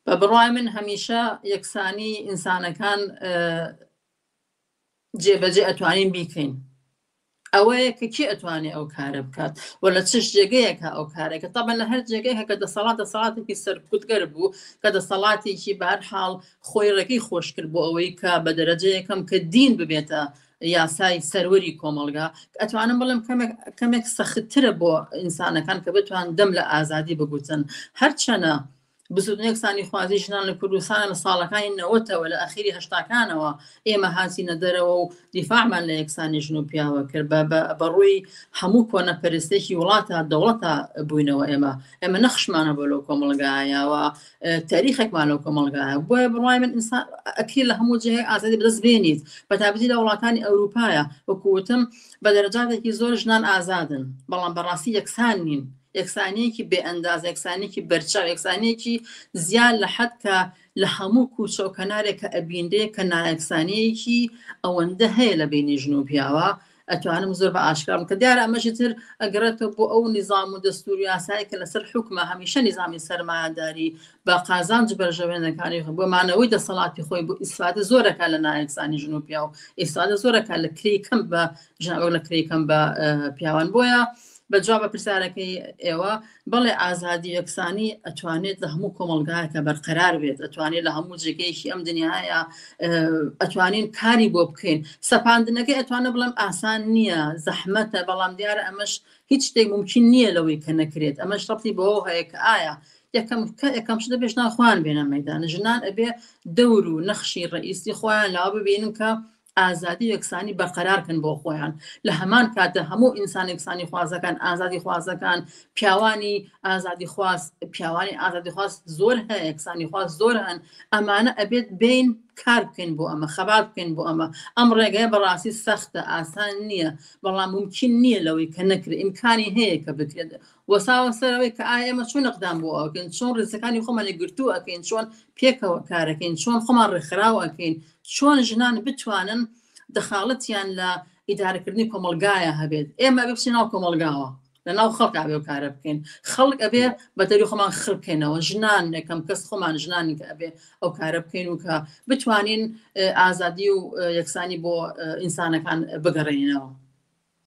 بە بڕای من هەمیشە یەکسانی ئینسانەکان جێبەجێ ئەتوانین بیکەین ئەوەیە کە کی ئەتوانێت ئەو کارە بکات و لە چ جێگەیەکە ئەو کارێکە تەبەن لە هەر جێگەیەکە کە دەسەڵاتێکی سەرکوتگەر بوو کە دەسەڵاتێکی بەهەرحاڵ خۆی ڕێگەی خۆش کرد بۆ ئەوەی کە بە دەرەجەیەکەم کە دین ببێتە یاسای سەروەری کۆمەڵگا ئەتوانم بڵێم کەمێک سەختترە بۆ ئینسانەکان کە بتوان دەم لە ئازادی بگوتن هەرچەنە یەکسانی خوازی ژنان لە کوردستانە ساڵەکانی نەوەتەوە لە ئەخیری هەشتاکانەوە ئێمە هاتیینە دەرەوە و دیفاعمان لە یەکسانی ژن و پیاوە کرد بەڕووی هەموو کۆنەپەرستێکی وڵاتە دەوڵەتە بووینەوە ئێمە نەخشمانە بۆ لەو کۆمەڵگایەوە تاریخێکمان لەو کۆمەڵگایە بۆیە بڕای من ئینسان ئەکری لە هەموو جێ ئازادی بەدەست بێنیت بەتابەتی لە وڵاتانی ئەوروپایە وەکوتم بە دەرەجاتێکی زۆر ژنان ئازادن بەڵام بەڕاستی یەکسان نین یەکسانەیەکی بێ ئەنداز یەکسانێکی بەرچاو یەکسانێکی زیاد لە حەد کە لە هەموو کوچە و کەنارێک کە ئەبیندێ کە نایەکسانەیەکی ئەوەندە هەیە لە بینی ژن و پیاوە ئەتوانم زۆر بە ئاشکارم کە دیارە ئەمەشی تر ئەگەڕێتەوە بۆ ئەو نظام و دەستور و یاسایی کە لەسەر حکومە هەمیشە نظامی سەرمایه‌داری بە قازانج بەرژەوێنەکانی بۆ مانەوەی دەسەڵاتی خۆی بۆ ئیسفادە زۆرەکە لە نایەکسانی ژن و پیاو ئیسفادە زۆرەکە لە کریکەم بە ژناوە لە کریکەم بە پیاوان بۆیە بەجواب بە پرسیارەکەی ئێوە بەڵێ ئازادی یەکسانی ئەتوانێت لە هەموو کۆمەڵگایەکە بەرقەرار بێت ئەتوانێت لە هەموو جێگەیەکی ئەم دنیاە ئەتوانین کاری بۆ بکەین سەپاندنەکەی ئەتوانە بڵێم ئاسان نییە زەحمەتە بەڵام دیارە ئەمەش هیچ شتێک ممکن نییە لەوەی کە نەکرێت ئەمەش ڕەبتی بەوە هەیە کە ئایا یەکەم شتە بێژ ناخوان بێنە مەیدانە ژنان ئەبێ دەور و نەخشی ڕئیسی خۆیان لاوە ببینن کە ئازادی یەکسانی بەرقەرارکن بۆ خۆیان لە هەمان کاتە هەموو ئینسان یەکسانی خوازەکان ئازادی خوازەکان پیاوانی ئازادی خواست پیاوانی ئازادی خواست زۆر هەیە یەکسانی خواست زۆر هەن ئەمانە ئەبێت بین کار بکەین بۆ ئەمە خەبات بکەین بۆ ئەم ڕێگەیە بەڕاستی سەختە ئاسان نییە بەڵام ممکن نییە لەوەی کە نەکرێت ئیمکانی هەیە کە بکرێت وەساوە سەرەوەی کە ئایا ئێمە چۆن ئەقدام بۆ ئەوکەین چۆن ڕێزەکانی خۆمان لێگرتووە ئەکەین چۆن پێکەوە کارەکەین چۆن خۆمان ڕێکخراو ئەکەین چۆن ژنان بتوانن دەخاڵەتیان لە ئیدارەکردنی کۆمەڵگایە هەبێت ئێمە بچین ناو کۆمەڵگاوە لە ناو خەڵک ئابێ و کارە بکەین خەڵک ئەبێ بەدەری خۆمان خڕکەینەوە ژنان یەکەم کەس خۆمان ژنانی کە ئەبێ ئەو کارە بکەین و کە بتوانین ئازادی و یەکسانی بۆ ئینسانەکان بگەڕێنەوە